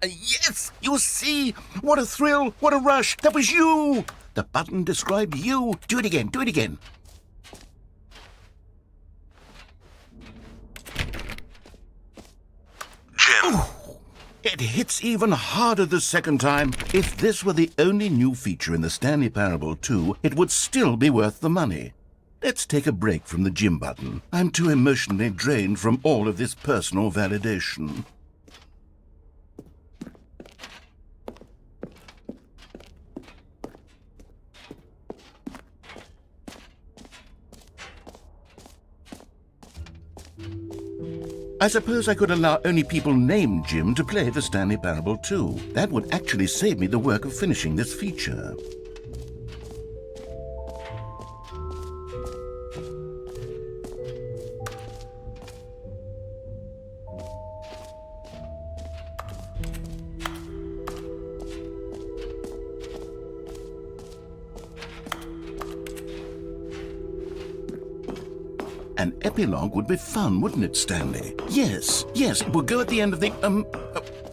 Yes, you see? What a thrill, what a rush. That was you. The button described you. Do it again, do it again. Jim. Ooh, it hits even harder the second time. If this were the only new feature in the Stanley Parable 2, it would still be worth the money. Let's take a break from the Jim button. I'm too emotionally drained from all of this personal validation. I suppose I could allow only people named Jim to play the Stanley Parable 2. That would actually save me the work of finishing this feature. An epilogue would be fun, wouldn't it, Stanley? Yes, it will go at the end of the,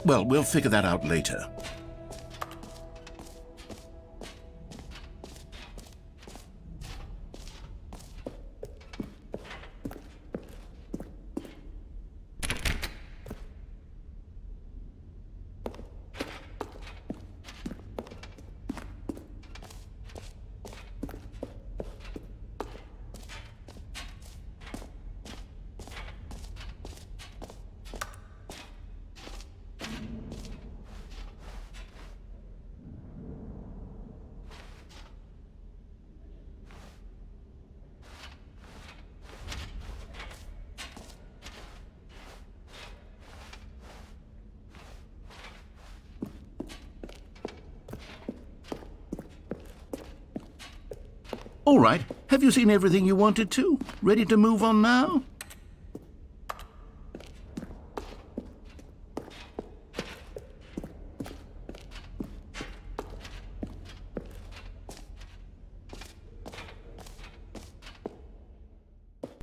well, we'll figure that out later. All right, have you seen everything you wanted to? Ready to move on now?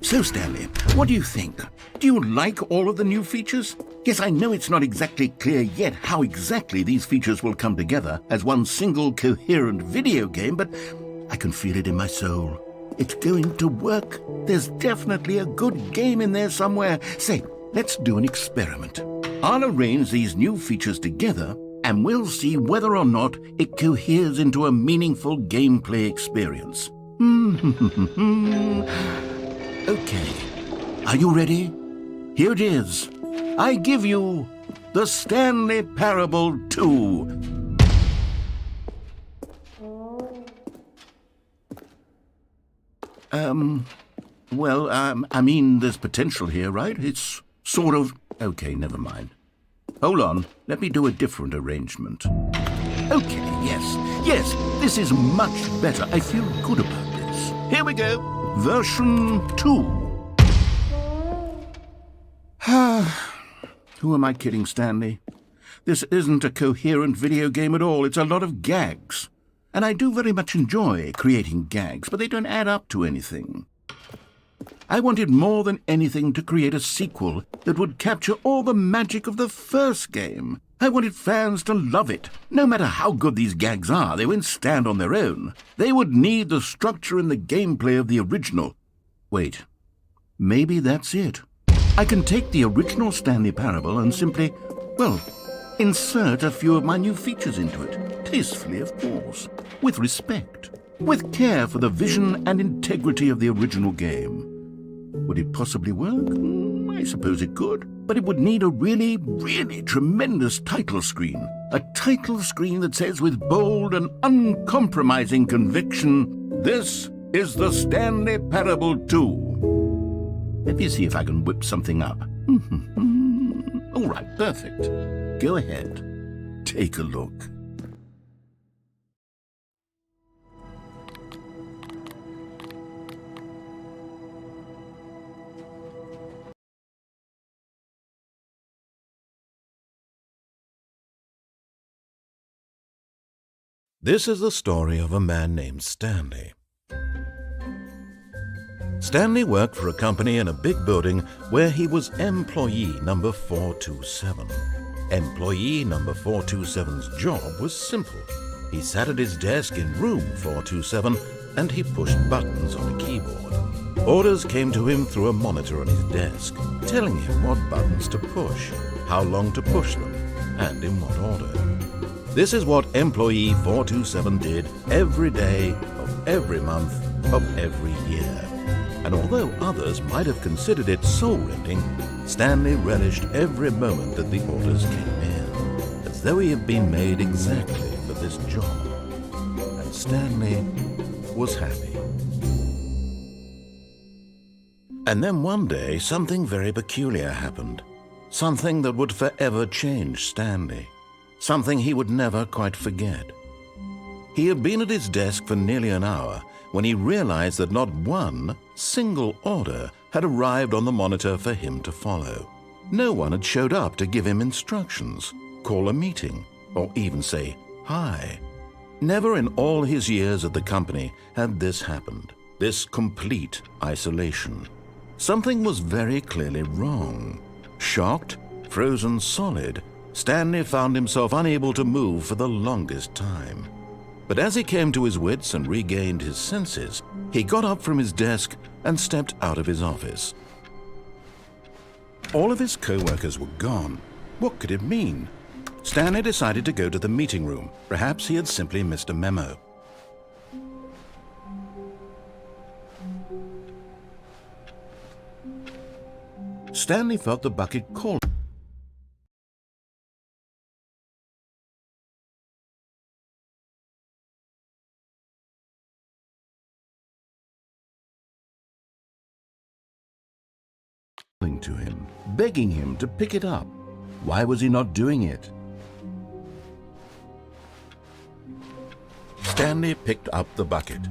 So, Stanley, what do you think? Do you like all of the new features? Yes, I know it's not exactly clear yet how exactly these features will come together as one single coherent video game, but I can feel it in my soul. It's going to work. There's definitely a good game in there somewhere. Say, let's do an experiment. I'll arrange these new features together, and we'll see whether or not it coheres into a meaningful gameplay experience. Okay. Are you ready? Here it is. I give you the Stanley Parable 2. I mean, there's potential here, right? It's sort of... Okay, never mind. Hold on, let me do a different arrangement. Okay, yes, this is much better. I feel good about this. Here we go. Version 2. Who am I kidding, Stanley? This isn't a coherent video game at all. It's a lot of gags. And I do very much enjoy creating gags, but they don't add up to anything. I wanted more than anything to create a sequel that would capture all the magic of the first game. I wanted fans to love it. No matter how good these gags are, they won't stand on their own. They would need the structure and the gameplay of the original. Wait, maybe that's it. I can take the original Stanley Parable and simply, well, insert a few of my new features into it. Tastefully, of course. With respect. With care for the vision and integrity of the original game. Would it possibly work? I suppose it could. But it would need a really, really tremendous title screen. A title screen that says with bold and uncompromising conviction, "This is the Stanley Parable 2." Let me see if I can whip something up. All right, perfect. Go ahead. Take a look. This is the story of a man named Stanley. Stanley worked for a company in a big building where he was employee number 427. Employee number 427's job was simple. He sat at his desk in room 427 and he pushed buttons on a keyboard. Orders came to him through a monitor on his desk, telling him what buttons to push, how long to push them, and in what order. This is what employee 427 did every day of every month of every year. And although others might have considered it soul-rending, Stanley relished every moment that the orders came in, as though he had been made exactly for this job. And Stanley was happy. And then one day, something very peculiar happened. Something that would forever change Stanley. Something he would never quite forget. He had been at his desk for nearly an hour when he realized that not one single order had arrived on the monitor for him to follow. No one had showed up to give him instructions, call a meeting, or even say hi. Never in all his years at the company had this happened, this complete isolation. Something was very clearly wrong. Shocked, frozen solid, Stanley found himself unable to move for the longest time. But as he came to his wits and regained his senses, he got up from his desk and stepped out of his office. All of his co-workers were gone. What could it mean? Stanley decided to go to the meeting room. Perhaps he had simply missed a memo. Stanley felt the bucket calling to him, begging him to pick it up. Why was he not doing it? Stanley picked up the bucket.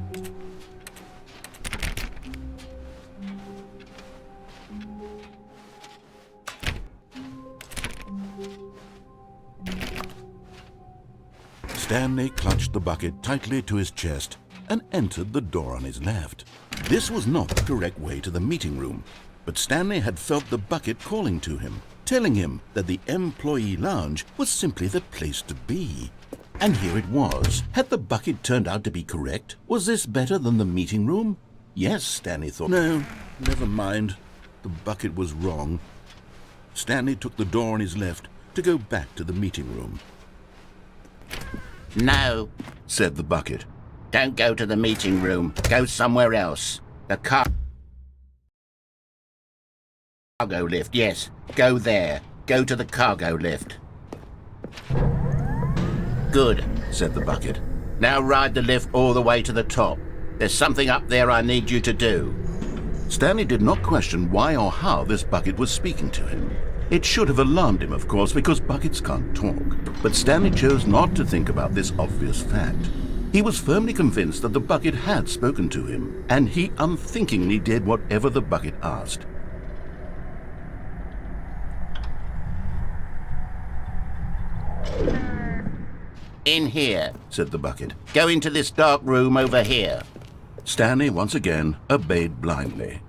Stanley clutched the bucket tightly to his chest and entered the door on his left. This was not the correct way to the meeting room, but Stanley had felt the bucket calling to him, telling him that the employee lounge was simply the place to be. And here it was. Had the bucket turned out to be correct? Was this better than the meeting room? Yes, Stanley thought. No, never mind. The bucket was wrong. Stanley took the door on his left to go back to the meeting room. No, said the bucket. don't go to the meeting room. Go somewhere else. The cargo lift, yes. Go there. Go to the cargo lift. Good, said the bucket. Now ride the lift all the way to the top. There's something up there I need you to do. Stanley did not question why or how this bucket was speaking to him. It should have alarmed him, of course, because buckets can't talk. But Stanley chose not to think about this obvious fact. He was firmly convinced that the bucket had spoken to him, and he unthinkingly did whatever the bucket asked. In here, said the bucket. Go into this dark room over here. Stanley once again obeyed blindly.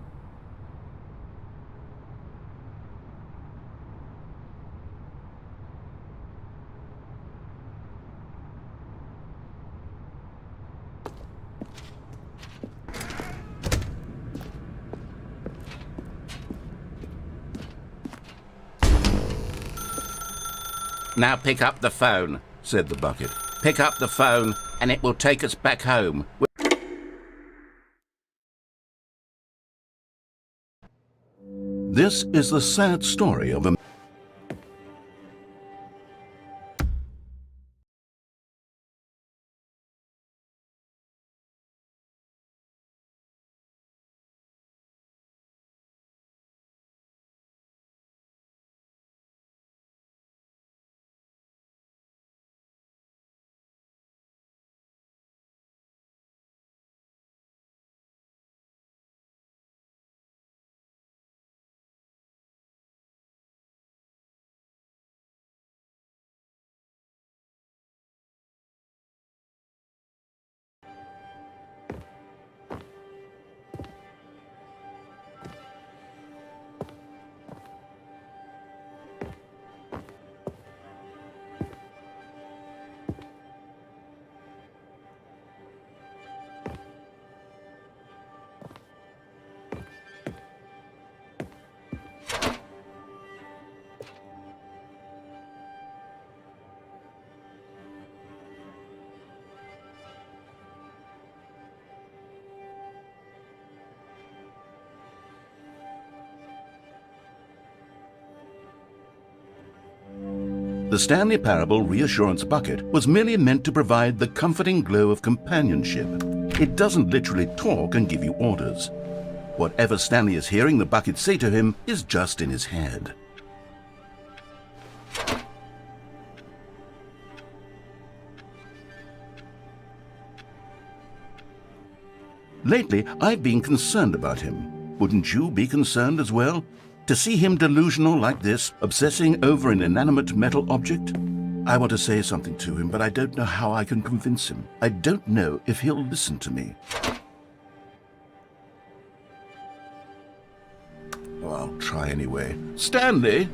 Now pick up the phone, said the bucket. Pick up the phone and it will take us back home. This is the sad story of a The Stanley Parable Reassurance Bucket was merely meant to provide the comforting glow of companionship. It doesn't literally talk and give you orders. Whatever Stanley is hearing the bucket say to him is just in his head. Lately, I've been concerned about him. Wouldn't you be concerned as well? To see him delusional like this, obsessing over an inanimate metal object? I want to say something to him, but I don't know how I can convince him. I don't know if he'll listen to me. Oh, I'll try anyway. Stanley,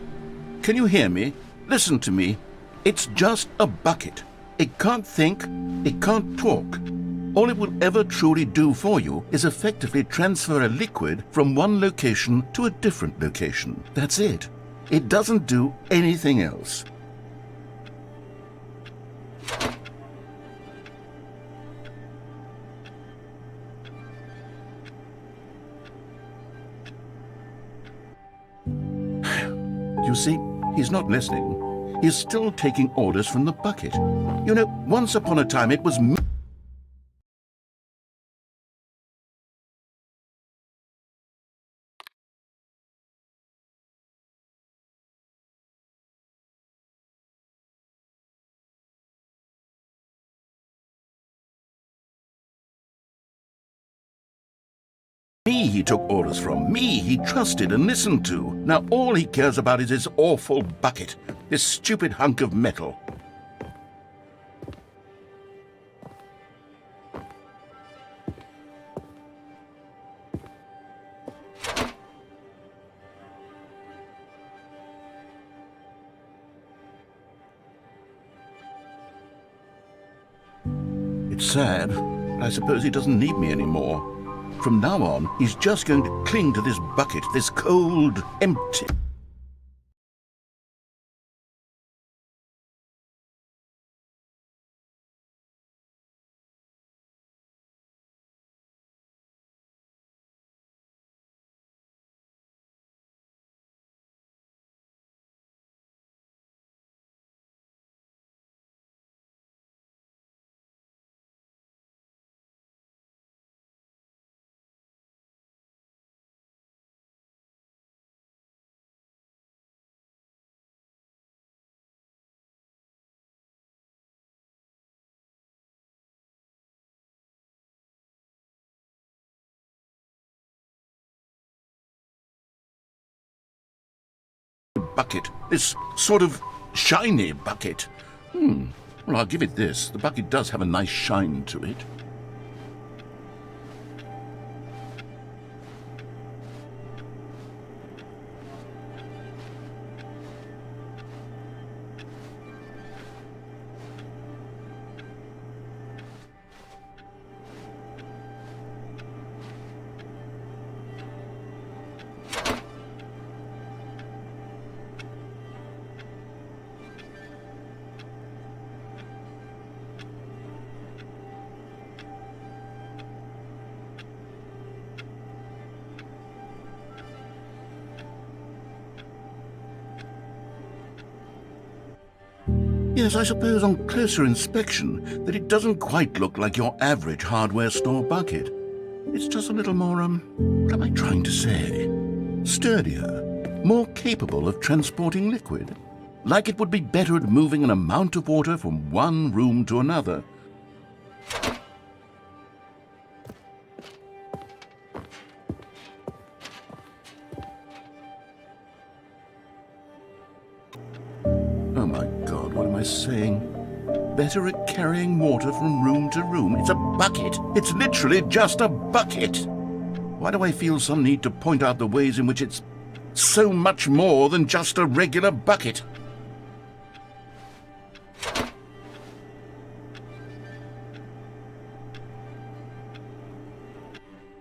can you hear me? Listen to me. It's just a bucket. It can't think, it can't talk. All it will ever truly do for you is effectively transfer a liquid from one location to a different location. That's it. It doesn't do anything else. You see, he's not listening. He's still taking orders from the bucket. You know, once upon a time it was me. Me he took orders from, me he trusted and listened to. Now all he cares about is his awful bucket, this stupid hunk of metal. It's sad. I suppose he doesn't need me anymore. From now on, he's just going to cling to this bucket, this cold, empty... bucket, this sort of shiny bucket. Well, I'll give it this. The bucket does have a nice shine to it. Yes, I suppose on closer inspection that it doesn't quite look like your average hardware store bucket. It's just a little more, what am I trying to say? Sturdier, more capable of transporting liquid. Like it would be better at moving an amount of water from one room to another. Oh my God, what am I saying? Better at carrying water from room to room. It's a bucket. It's literally just a bucket. Why do I feel some need to point out the ways in which it's so much more than just a regular bucket?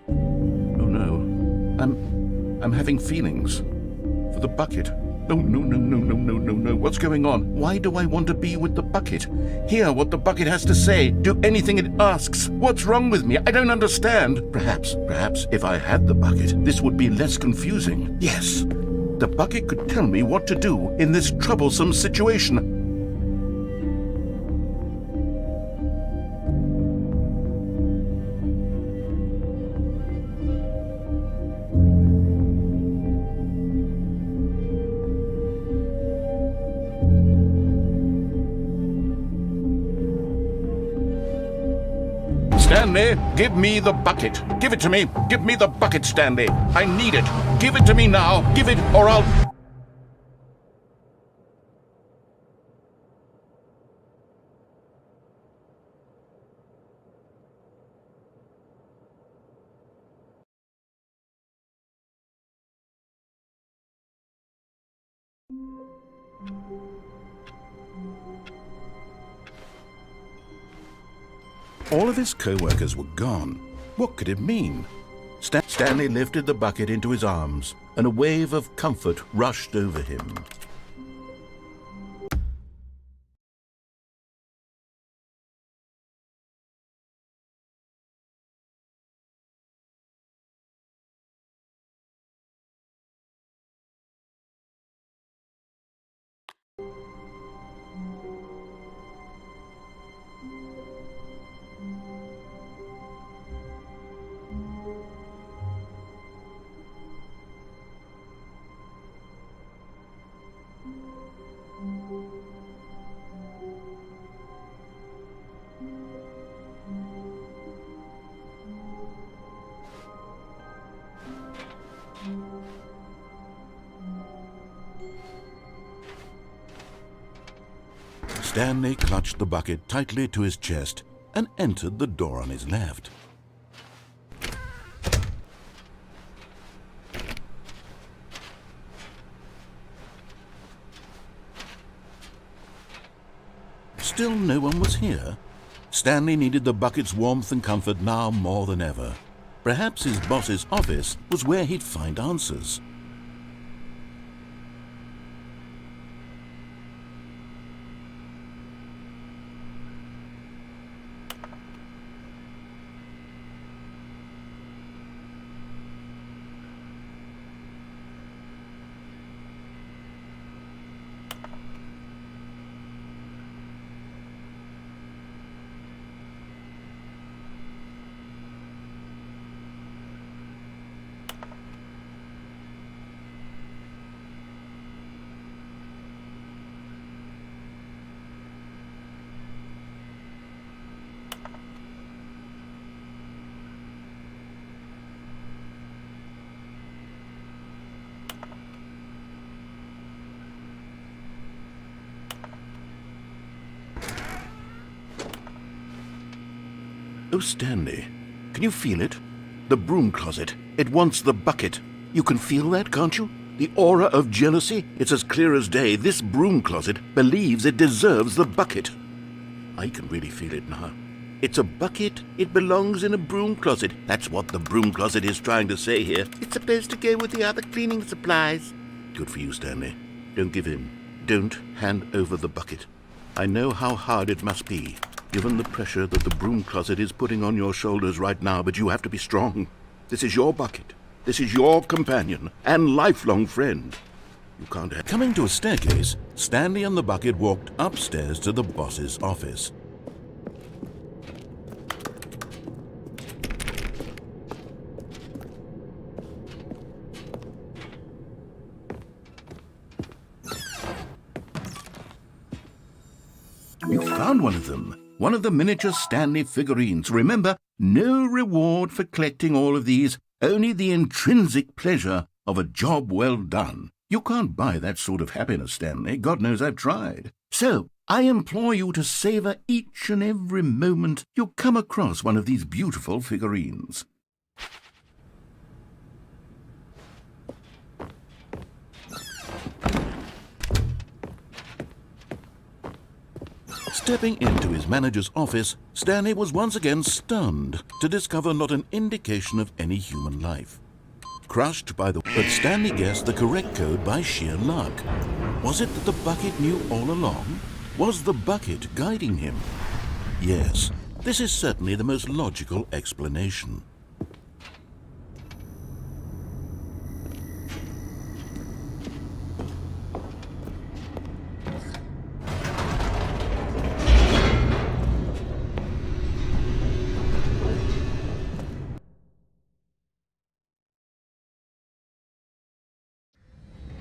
Oh no, I'm having feelings for the bucket. Oh, no. What's going on? Why do I want to be with the bucket? Hear what the bucket has to say. Do anything it asks. What's wrong with me? I don't understand. Perhaps if I had the bucket, this would be less confusing. Yes, the bucket could tell me what to do in this troublesome situation. Stanley, give me the bucket. Give it to me. Give me the bucket, Stanley. I need it. Give it to me now. Give it, or I'll... All of his co-workers were gone. What could it mean? Stanley lifted the bucket into his arms, and a wave of comfort rushed over him. Stanley clutched the bucket tightly to his chest and entered the door on his left. Still no one was here. Stanley needed the bucket's warmth and comfort now more than ever. Perhaps his boss's office was where he'd find answers. Oh, Stanley, can you feel it? The broom closet. It wants the bucket. You can feel that, can't you? The aura of jealousy? It's as clear as day. This broom closet believes it deserves the bucket. I can really feel it now. It's a bucket. It belongs in a broom closet. That's what the broom closet is trying to say here. It's supposed to go with the other cleaning supplies. Good for you, Stanley. Don't give in. Don't hand over the bucket. I know how hard it must be, given the pressure that the broom closet is putting on your shoulders right now, but you have to be strong. This is your bucket. This is your companion and lifelong friend. You can't have... Coming to a staircase, Stanley and the bucket walked upstairs to the boss's office. You found one of them. One of the miniature Stanley figurines. Remember, no reward for collecting all of these, only the intrinsic pleasure of a job well done. You can't buy that sort of happiness, Stanley. God knows I've tried. So, I implore you to savor each and every moment you come across one of these beautiful figurines. Stepping into his manager's office, Stanley was once again stunned to discover not an indication of any human life. Crushed by the... But Stanley guessed the correct code by sheer luck. Was it that the bucket knew all along? Was the bucket guiding him? Yes, this is certainly the most logical explanation.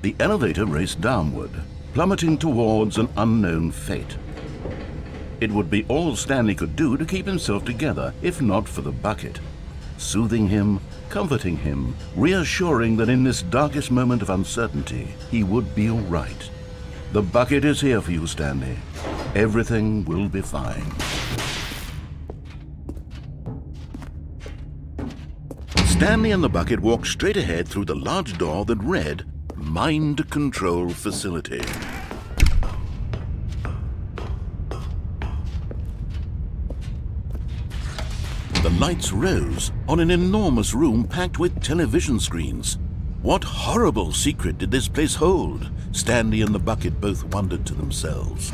The elevator raced downward, plummeting towards an unknown fate. It would be all Stanley could do to keep himself together, if not for the bucket. Soothing him, comforting him, reassuring that in this darkest moment of uncertainty, he would be all right. The bucket is here for you, Stanley. Everything will be fine. Stanley and the bucket walked straight ahead through the large door that read, Mind Control Facility. The lights rose on an enormous room packed with television screens. What horrible secret did this place hold? Stanley and the bucket both wondered to themselves.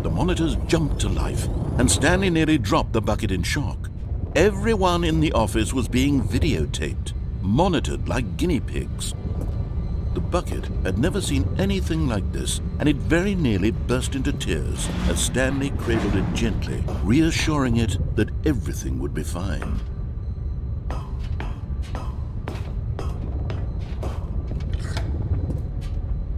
The monitors jumped to life, and Stanley nearly dropped the bucket in shock. Everyone in the office was being videotaped, monitored like guinea pigs. The bucket had never seen anything like this, and it very nearly burst into tears as Stanley cradled it gently, reassuring it that everything would be fine.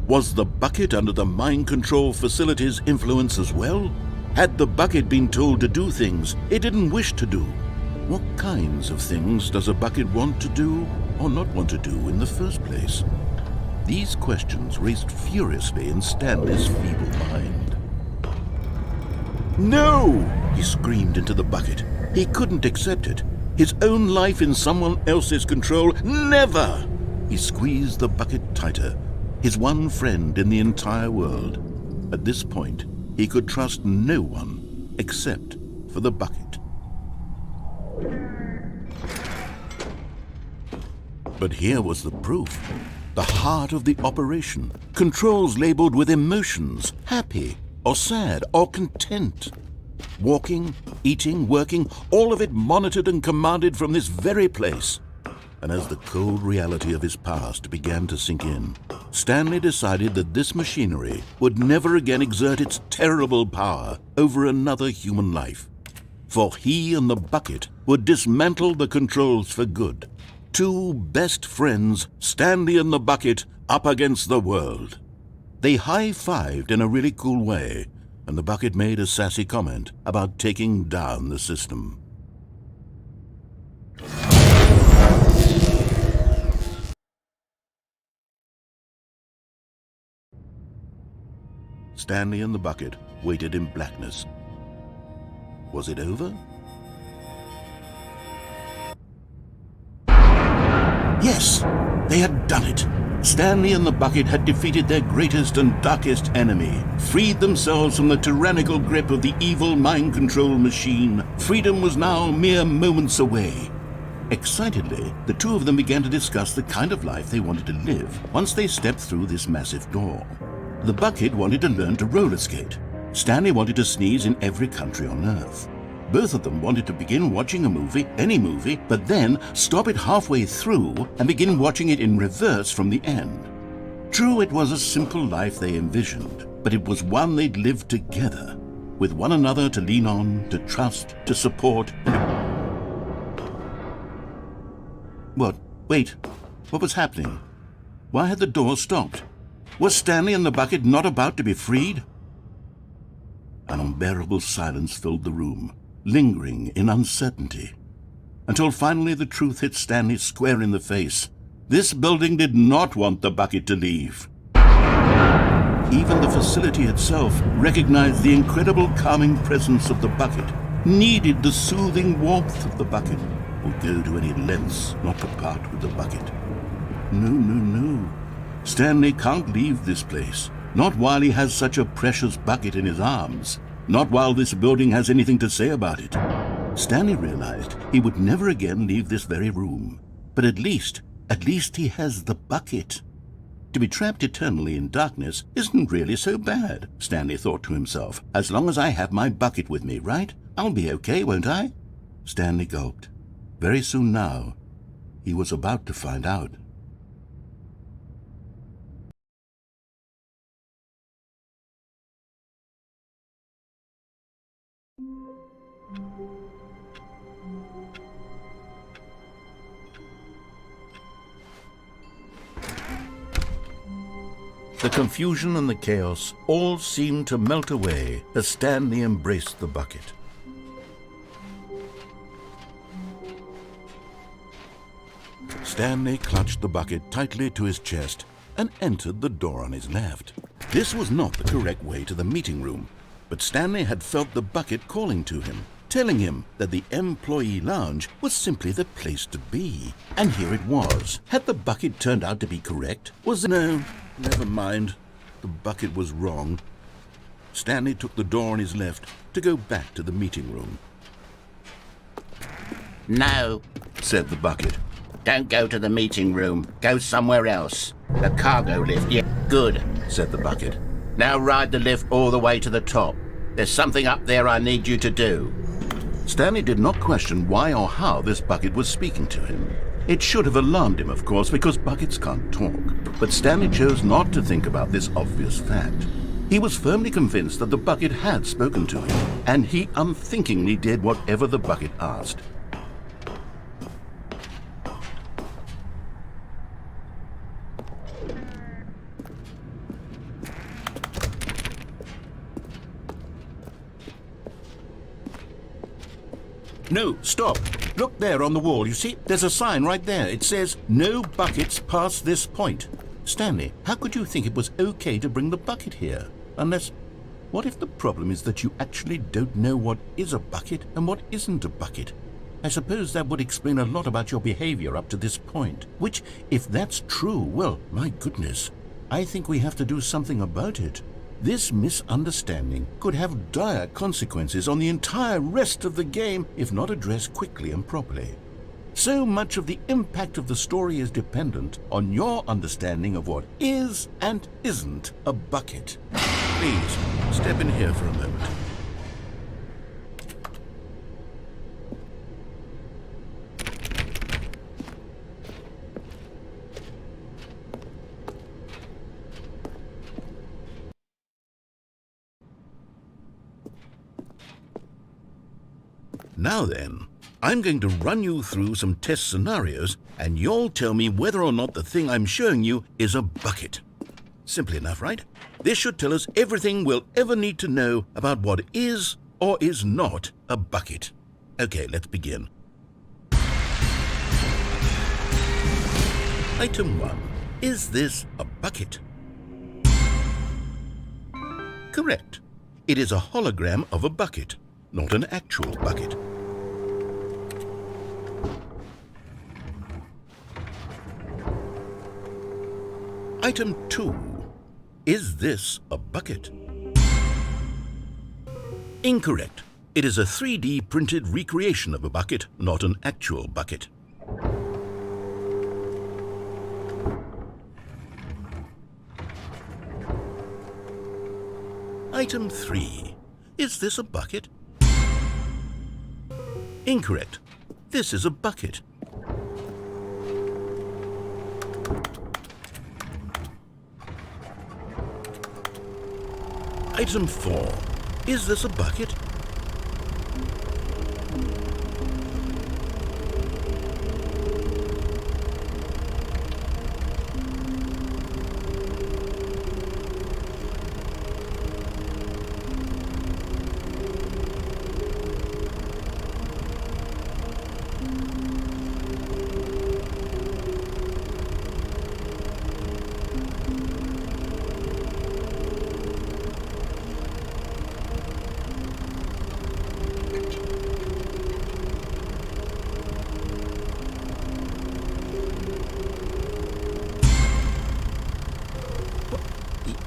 Was the bucket under the mind control facility's influence as well? Had the bucket been told to do things it didn't wish to do? What kinds of things does a bucket want to do or not want to do in the first place? These questions raced furiously in Stanley's feeble mind. No! He screamed into the bucket. He couldn't accept it. His own life in someone else's control, never! He squeezed the bucket tighter. His one friend in the entire world. At this point, he could trust no one except for the bucket. But here was the proof. The heart of the operation. Controls labeled with emotions, happy or sad or content. Walking, eating, working, all of it monitored and commanded from this very place. And as the cold reality of his past began to sink in, Stanley decided that this machinery would never again exert its terrible power over another human life. For he and the bucket would dismantle the controls for good. Two best friends, Stanley and the bucket, up against the world. They high-fived in a really cool way, and the bucket made a sassy comment about taking down the system. Stanley and the bucket waited in blackness. Was it over? Yes, they had done it. Stanley and the bucket had defeated their greatest and darkest enemy, freed themselves from the tyrannical grip of the evil mind control machine. Freedom was now mere moments away. Excitedly, the two of them began to discuss the kind of life they wanted to live once they stepped through this massive door. The bucket wanted to learn to roller skate. Stanley wanted to sneeze in every country on Earth. Both of them wanted to begin watching a movie, any movie, but then stop it halfway through and begin watching it in reverse from the end. True, it was a simple life they envisioned, but it was one they'd lived together, with one another to lean on, to trust, to support, What? Wait. What was happening? Why had the door stopped? Was Stanley and the bucket not about to be freed? An unbearable silence filled the room, lingering in uncertainty, until finally the truth hit Stanley square in the face. This building did not want the bucket to leave. Even the facility itself recognized the incredible calming presence of the bucket, needed the soothing warmth of the bucket, would go to any lengths not to part with the bucket. No. Stanley can't leave this place, not while he has such a precious bucket in his arms. Not while this building has anything to say about it. Stanley realized he would never again leave this very room. But at least he has the bucket. To be trapped eternally in darkness isn't really so bad, Stanley thought to himself. As long as I have my bucket with me, right? I'll be okay, won't I? Stanley gulped. Very soon now, he was about to find out. The confusion and the chaos all seemed to melt away as Stanley embraced the bucket. Stanley clutched the bucket tightly to his chest and entered the door on his left. This was not the correct way to the meeting room, but Stanley had felt the bucket calling to him, telling him that the employee lounge was simply the place to be. And here it was. Had the bucket turned out to be correct? No, never mind. The bucket was wrong. Stanley took the door on his left to go back to the meeting room. No, Said the bucket. don't go to the meeting room. Go somewhere else. The cargo lift, yeah, good, Said the bucket. Now ride the lift all the way to the top. There's something up there I need you to do. Stanley did not question why or how this bucket was speaking to him. It should have alarmed him, of course, because buckets can't talk. But Stanley chose not to think about this obvious fact. He was firmly convinced that the bucket had spoken to him, and he unthinkingly did whatever the bucket asked. No, stop. Look there on the wall. You see, there's a sign right there. It says, "No buckets past this point." Stanley, how could you think it was okay to bring the bucket here? Unless, what if the problem is that you actually don't know what is a bucket and what isn't a bucket? I suppose that would explain a lot about your behavior up to this point. Which, if that's true, well, my goodness, I think we have to do something about it. This misunderstanding could have dire consequences on the entire rest of the game if not addressed quickly and properly. So much of the impact of the story is dependent on your understanding of what is and isn't a bucket. Please, step in here for a moment. Now then, I'm going to run you through some test scenarios, and you'll tell me whether or not the thing I'm showing you is a bucket. Simple enough, right? This should tell us everything we'll ever need to know about what is or is not a bucket. Okay, let's begin. Item 1. Is this a bucket? Correct. It is a hologram of a bucket, not an actual bucket. Item 2. Is this a bucket? Incorrect. It is a 3D printed recreation of a bucket, not an actual bucket. Item 3. Is this a bucket? Incorrect. This is a bucket. Item 4. Is this a bucket?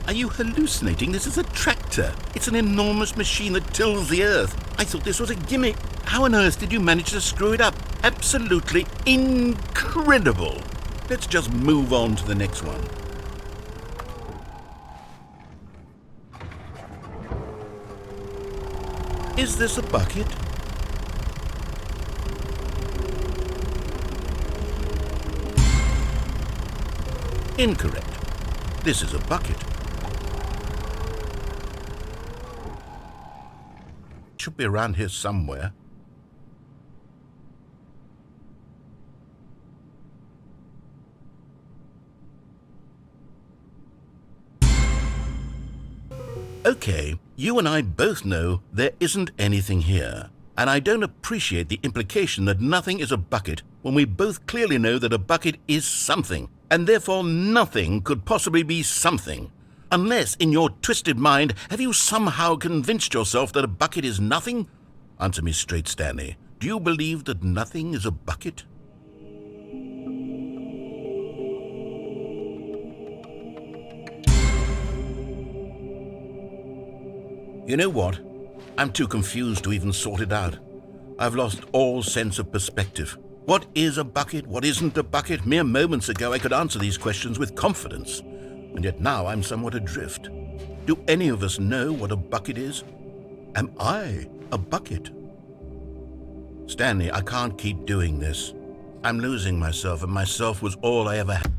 Are you hallucinating? This is a tractor. It's an enormous machine that tills the earth. I thought this was a gimmick. How on earth did you manage to screw it up? Absolutely incredible. Let's just move on to the next one. Is this a bucket? Incorrect. This is a bucket. Should be around here somewhere. Okay, you and I both know there isn't anything here. And I don't appreciate the implication that nothing is a bucket when we both clearly know that a bucket is something, and therefore nothing could possibly be something. Unless, in your twisted mind, have you somehow convinced yourself that a bucket is nothing? Answer me straight, Stanley. Do you believe that nothing is a bucket? You know what? I'm too confused to even sort it out. I've lost all sense of perspective. What is a bucket? What isn't a bucket? Mere moments ago I could answer these questions with confidence, and yet now I'm somewhat adrift. Do any of us know what a bucket is? Am I a bucket? Stanley, I can't keep doing this. I'm losing myself, and myself was all I ever had.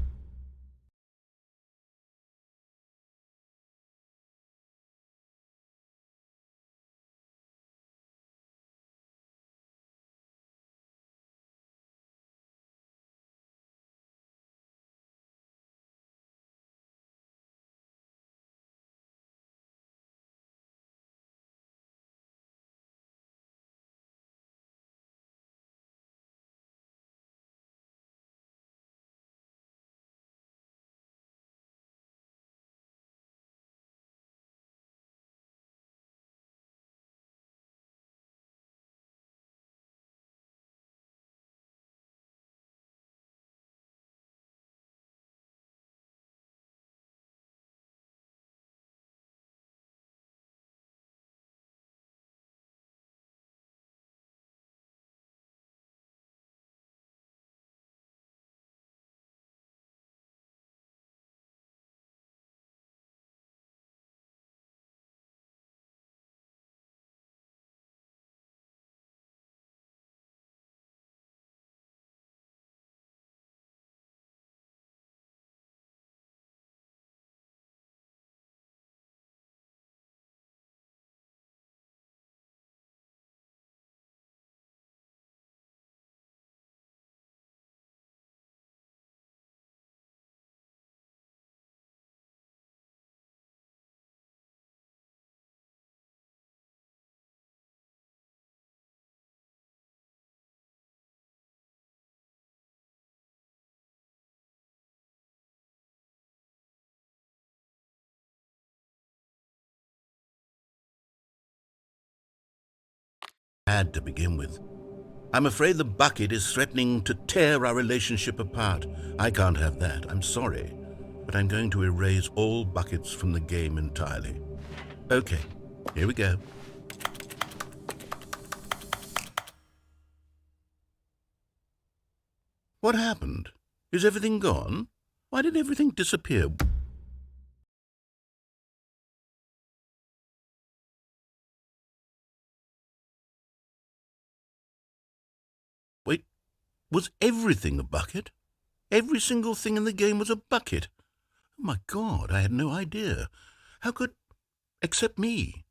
Had to begin with. I'm afraid the bucket is threatening to tear our relationship apart. I can't have that. I'm sorry. But I'm going to erase all buckets from the game entirely. Okay, here we go. What happened? Is everything gone? Why did everything disappear? Wait, was everything a bucket? Every single thing in the game was a bucket? Oh my God, I had no idea. How could... except me.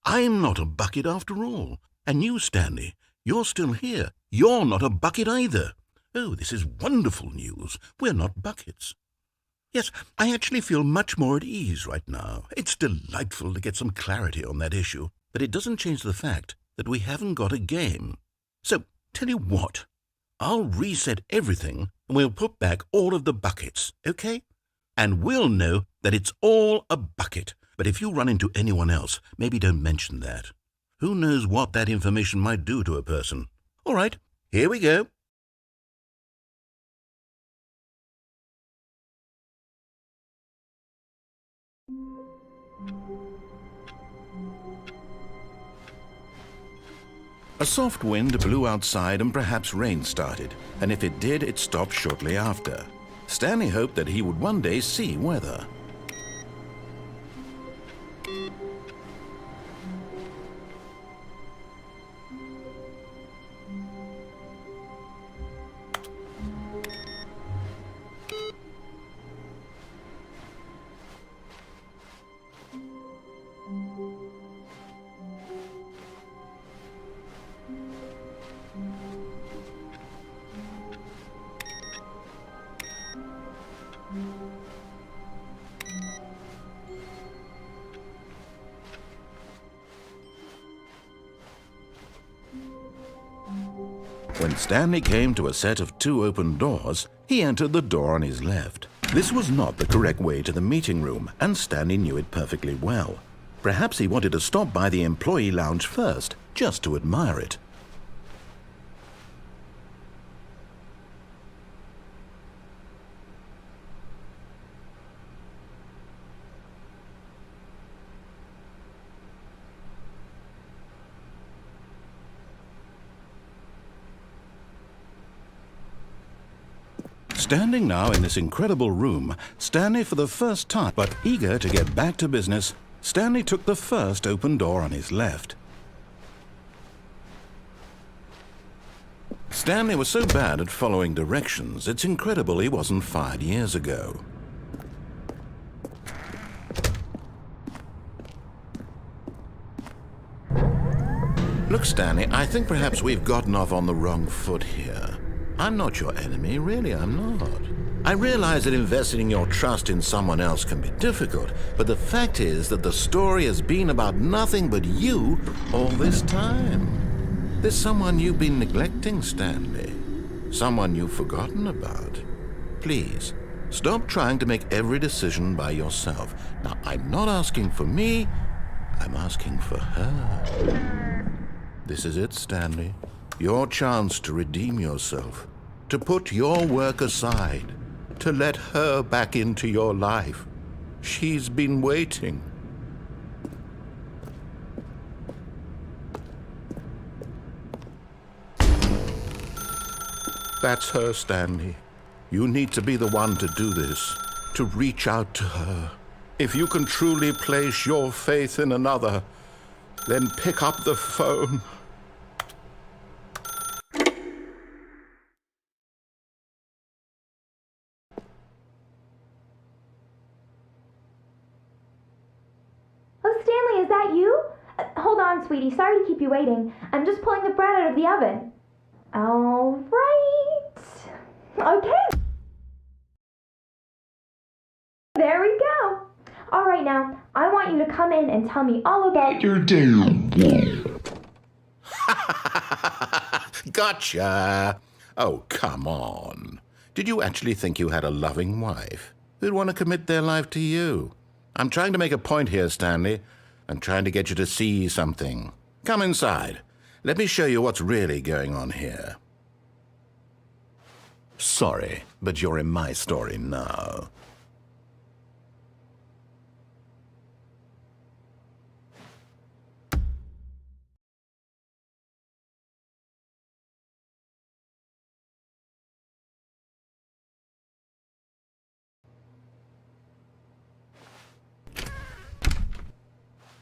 I'm not a bucket after all. And you, Stanley, you're still here. You're not a bucket either. Oh, this is wonderful news. We're not buckets. Yes, I actually feel much more at ease right now. It's delightful to get some clarity on that issue, but it doesn't change the fact that we haven't got a game. So, tell you what, I'll reset everything and we'll put back all of the buckets, okay? And we'll know that it's all a bucket. But if you run into anyone else, maybe don't mention that. Who knows what that information might do to a person? All right, here we go. A soft wind blew outside and perhaps rain started, and if it did, it stopped shortly after. Stanley hoped that he would one day see weather. When Stanley came to a set of 2 open doors, he entered the door on his left. This was not the correct way to the meeting room, and Stanley knew it perfectly well. Perhaps he wanted to stop by the employee lounge first, just to admire it. Standing now in this incredible room, Stanley for the first time, but eager to get back to business, Stanley took the first open door on his left. Stanley was so bad at following directions, it's incredible he wasn't fired years ago. Look, Stanley, I think perhaps we've gotten off on the wrong foot here. I'm not your enemy, really, I'm not. I realize that investing your trust in someone else can be difficult, but the fact is that the story has been about nothing but you all this time. There's someone you've been neglecting, Stanley. Someone you've forgotten about. Please, stop trying to make every decision by yourself. Now, I'm not asking for me, I'm asking for her. This is it, Stanley. Your chance to redeem yourself, to put your work aside, to let her back into your life. She's been waiting. That's her, Stanley. You need to be the one to do this, to reach out to her. If you can truly place your faith in another, then pick up the phone. Stanley, is that you? Hold on, sweetie. Sorry to keep you waiting. I'm just pulling the bread out of the oven. All right. Okay. There we go. All right, now, I want you to come in and tell me all about your day. Gotcha. Oh, come on. Did you actually think you had a loving wife who'd want to commit their life to you? I'm trying to make a point here, Stanley. I'm trying to get you to see something. Come inside. Let me show you what's really going on here. Sorry, but you're in my story now.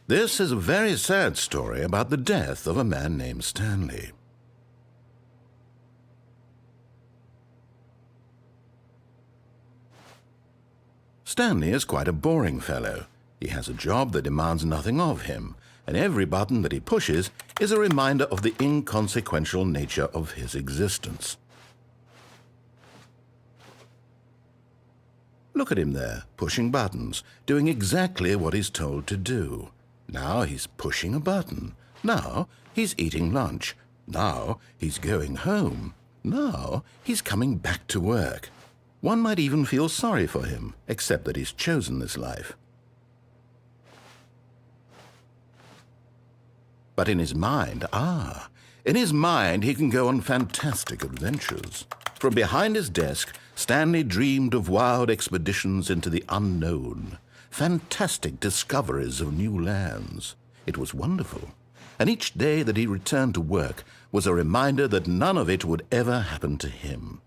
This is a very sad story about the death of a man named Stanley. Stanley is quite a boring fellow. He has a job that demands nothing of him, and every button that he pushes is a reminder of the inconsequential nature of his existence. Look at him there, pushing buttons, doing exactly what he's told to do. Now he's pushing a button. Now he's eating lunch. Now he's going home. Now he's coming back to work. One might even feel sorry for him, except that he's chosen this life. But in his mind, he can go on fantastic adventures. From behind his desk, Stanley dreamed of wild expeditions into the unknown, fantastic discoveries of new lands. It was wonderful, and each day that he returned to work was a reminder that none of it would ever happen to him.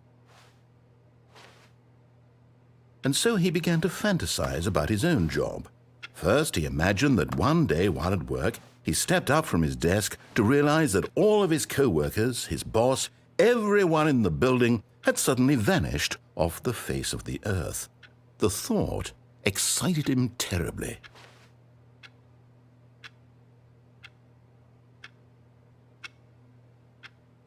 And so he began to fantasize about his own job. First, he imagined that one day while at work, he stepped up from his desk to realize that all of his co-workers, his boss, everyone in the building had suddenly vanished off the face of the earth. The thought excited him terribly.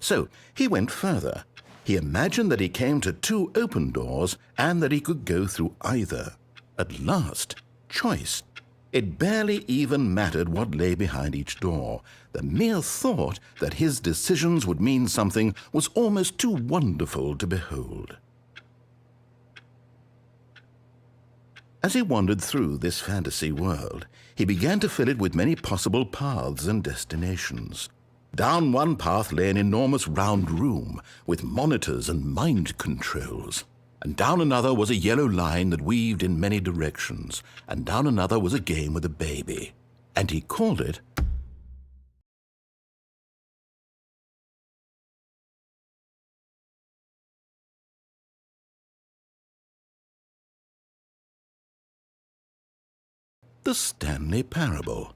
So he went further. He imagined that he came to 2 open doors and that he could go through either. At last, choice. It barely even mattered what lay behind each door. The mere thought that his decisions would mean something was almost too wonderful to behold. As he wandered through this fantasy world, he began to fill it with many possible paths and destinations. Down one path lay an enormous round room with monitors and mind controls. And down another was a yellow line that weaved in many directions. And down another was a game with a baby. And he called it the Stanley Parable.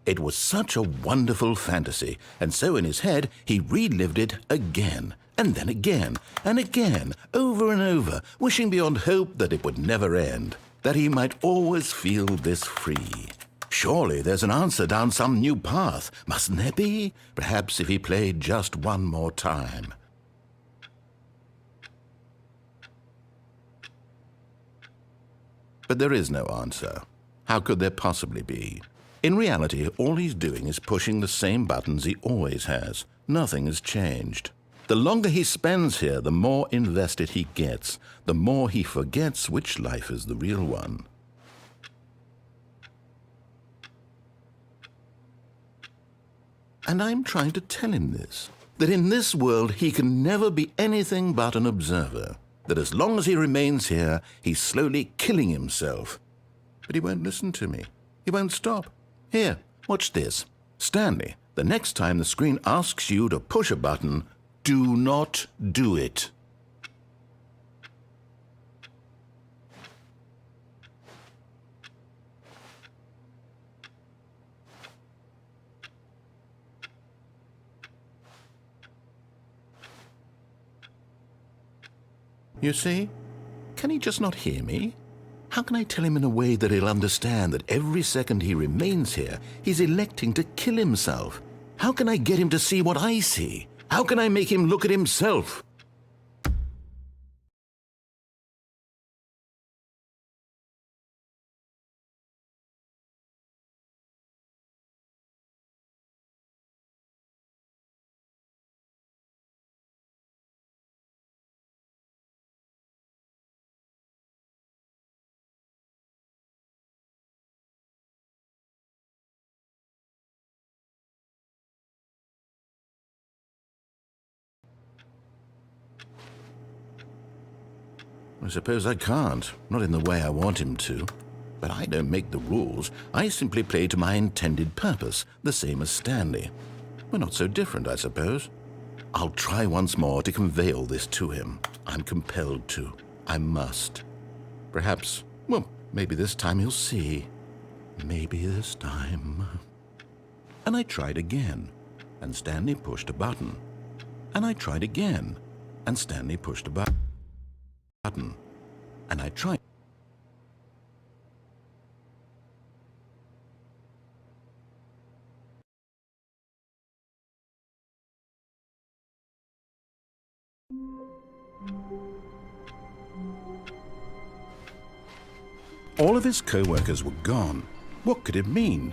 It was such a wonderful fantasy, and so in his head he relived it again, and then again, and again, over and over, wishing beyond hope that it would never end, that he might always feel this free. Surely there's an answer down some new path, mustn't there be? Perhaps if he played just one more time. But there is no answer. How could there possibly be? In reality, all he's doing is pushing the same buttons he always has. Nothing has changed. The longer he spends here, the more invested he gets, the more he forgets which life is the real one. And I'm trying to tell him this, that in this world he can never be anything but an observer, that as long as he remains here, he's slowly killing himself. But he won't listen to me. He won't stop. Here, watch this. Stanley, the next time the screen asks you to push a button, do not do it. You see? Can he just not hear me? How can I tell him in a way that he'll understand that every second he remains here, he's electing to kill himself? How can I get him to see what I see? How can I make him look at himself? I suppose I can't, not in the way I want him to. But I don't make the rules. I simply play to my intended purpose, the same as Stanley. We're not so different, I suppose. I'll try once more to convey all this to him. I'm compelled to. I must. Perhaps, well, maybe this time he'll see. Maybe this time. And I tried again, and Stanley pushed a button. And I tried again, and Stanley pushed a button. And I tried. All of his co-workers were gone. What could it mean?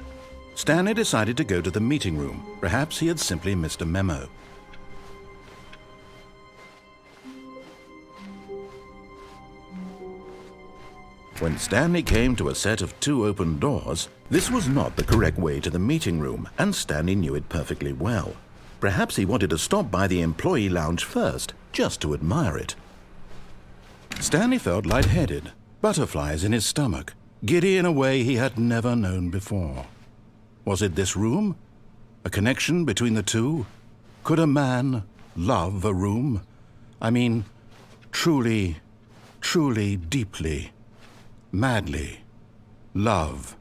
Stanley decided to go to the meeting room. Perhaps he had simply missed a memo. When Stanley came to a set of 2 open doors, this was not the correct way to the meeting room, and Stanley knew it perfectly well. Perhaps he wanted to stop by the employee lounge first, just to admire it. Stanley felt lightheaded, butterflies in his stomach, giddy in a way he had never known before. Was it this room? A connection between the two? Could a man love a room? I mean, truly, truly, deeply, madly love